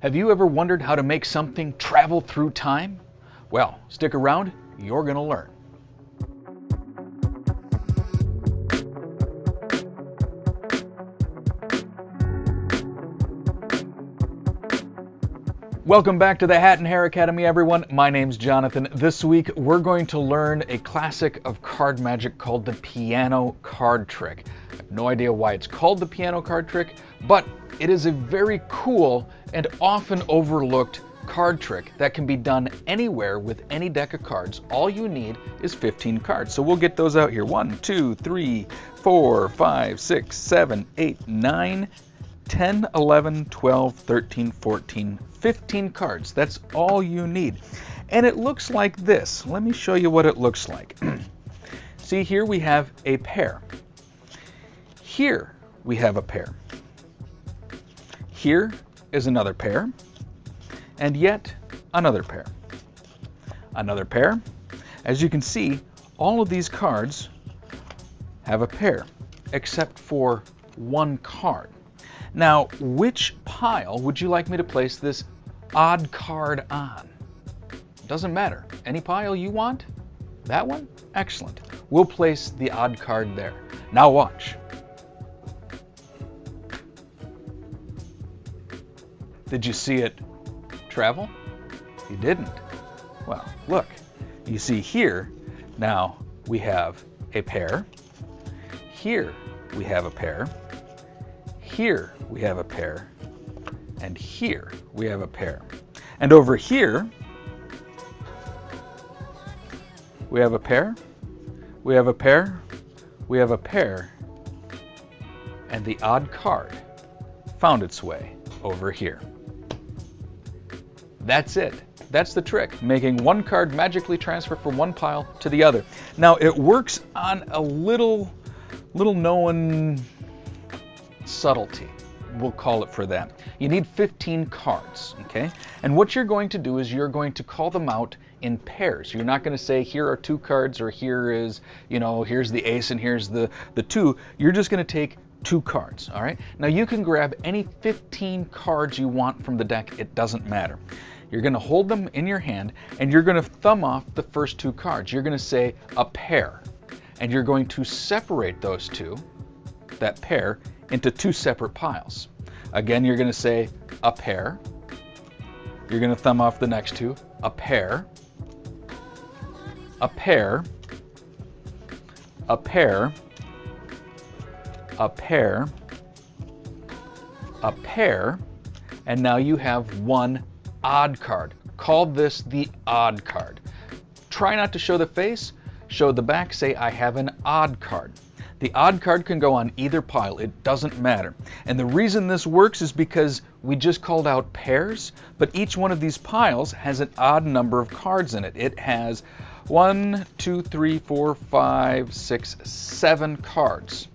Have you ever wondered how to make something travel through time? Well, stick around, you're going to learn. Welcome back to the Hare Academy, everyone. My name's Jonathan. This week we're going to learn a classic of card magic called the piano card trick. I have no idea why it's called the piano card trick, but it is a very cool and often overlooked card trick that can be done anywhere with any deck of cards. All you need is 15 cards. So we'll get those out here. 1, 2, 3, 4, 5, 6, 7, 8, 9, 10, 11, 12, 13, 14, 15 cards. That's all you need. And it looks like this. Let me show you what it looks like. See, here we have a pair. Here we have a pair. Here is another pair. And yet another pair. Another pair. As you can see, all of these cards have a pair, except for one card. Now, which pile would you like me to place this odd card on? Doesn't matter. Any pile you want? That one? Excellent. We'll place the odd card there. Now watch. Did you see it travel? You didn't. Well, look. You see here, now we have a pair. Here we have a pair. Here we have a pair, and here we have a pair. And over here, we have a pair, we have a pair, we have a pair, and the odd card found its way over here. That's it. That's the trick, making one card magically transfer from one pile to the other. Now, it works on a little known subtlety, we'll call it for that. You need 15 cards, okay? And what you're going to do is you're going to call them out in pairs. You're not going to say here are 2 cards, or here is, here's the ace and here's the 2. You're just going to take 2 cards, all right? Now you can grab any 15 cards you want from the deck. It doesn't matter. You're going to hold them in your hand and you're going to thumb off the first 2 cards. You're going to say a pair, and you're going to separate those two, that pair, into 2 separate piles. Again, you're going to say a pair. You're going to thumb off the next 2, a pair, a pair, a pair, a pair, a pair, and now you have one odd card. Call this the odd card. Try not to show the face, show the back, say I have an odd card. The odd card can go on either pile, it doesn't matter. And the reason this works is because we just called out pairs, but each one of these piles has an odd number of cards in it. It has 1, 2, 3, 4, 5, 6, 7 cards.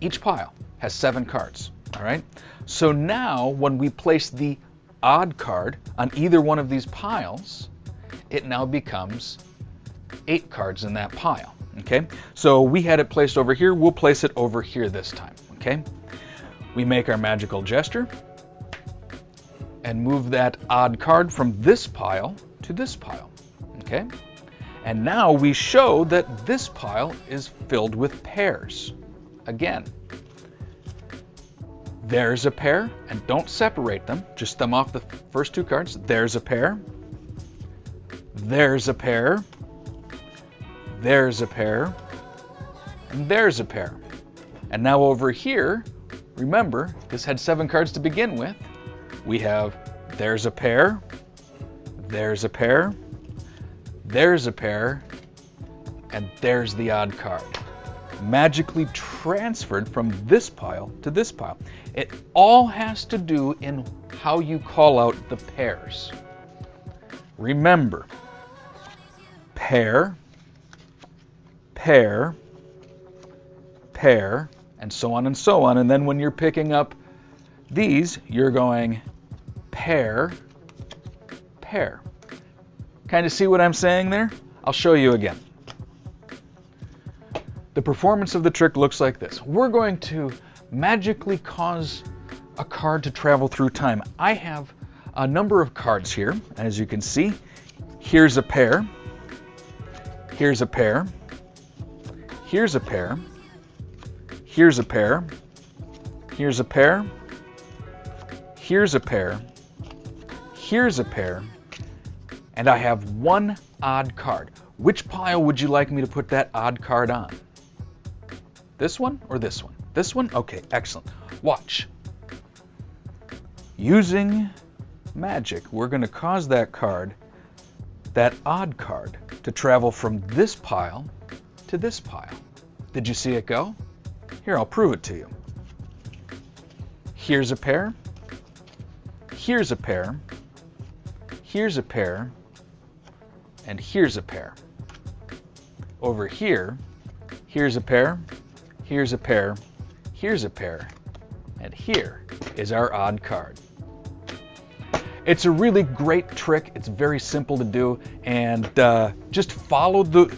Each pile has 7 cards, all right? So now when we place the odd card on either one of these piles, it now becomes 8 cards in that pile. Okay, so we had it placed over here, we'll place it over here this time, okay? We make our magical gesture and move that odd card from this pile to this pile, okay? And now we show that this pile is filled with pairs. Again, there's a pair, and don't separate them, just thumb off the first 2 cards. There's a pair, there's a pair, there's a pair, and there's a pair. And now over here, remember, this had 7 cards to begin with. We have there's a pair, there's a pair, there's a pair, and there's the odd card. Magically transferred from this pile to this pile. It all has to do in how you call out the pairs. Remember, pair, pair, pair, and so on and so on. And then when you're picking up these, you're going pair, pair. Kind of see what I'm saying there? I'll show you again. The performance of the trick looks like this. We're going to magically cause a card to travel through time. I have a number of cards here. As you can see, here's a pair, here's a pair, here's a pair, here's a pair, here's a pair, here's a pair, here's a pair, and I have one odd card. Which pile would you like me to put that odd card on? This one or this one? This one? Okay, excellent. Watch. Using magic, we're going to cause that card, that odd card, to travel from this pile to this pile. Did you see it go? Here, I'll prove it to you. Here's a pair, here's a pair, here's a pair, and here's a pair. Over here, here's a pair, here's a pair, here's a pair, and here is our odd card. It's a really great trick. It's very simple to do, and just follow the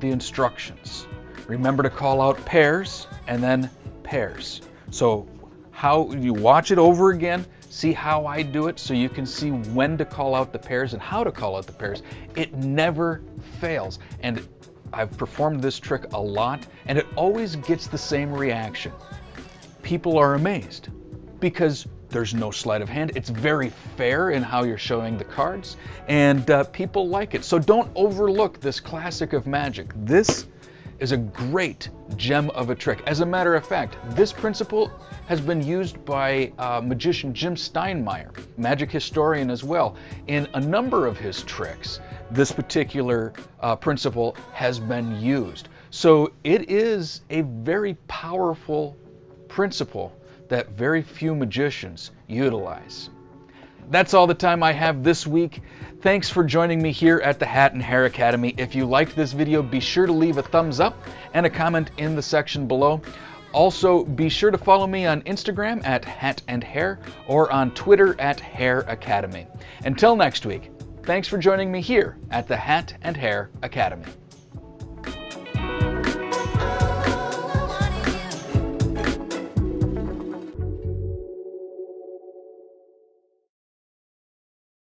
instructions. Remember to call out pairs and then pairs. So how you watch it over again, see how I do it so you can see when to call out the pairs and how to call out the pairs. It never fails, and I've performed this trick a lot, and it always gets the same reaction. People are amazed because there's no sleight of hand. It's very fair in how you're showing the cards, and people like it. So don't overlook this classic of magic. This is a great gem of a trick. As a matter of fact, this principle has been used by magician Jim Steinmeier, magic historian as well. In a number of his tricks, this particular principle has been used. So it is a very powerful principle that very few magicians utilize. That's all the time I have this week. Thanks for joining me here at the Hat and Hare Academy. If you liked this video, be sure to leave a thumbs up and a comment in the section below. Also, be sure to follow me on Instagram at Hat and Hare or on Twitter at Hare Academy. Until next week, thanks for joining me here at the Hat and Hare Academy.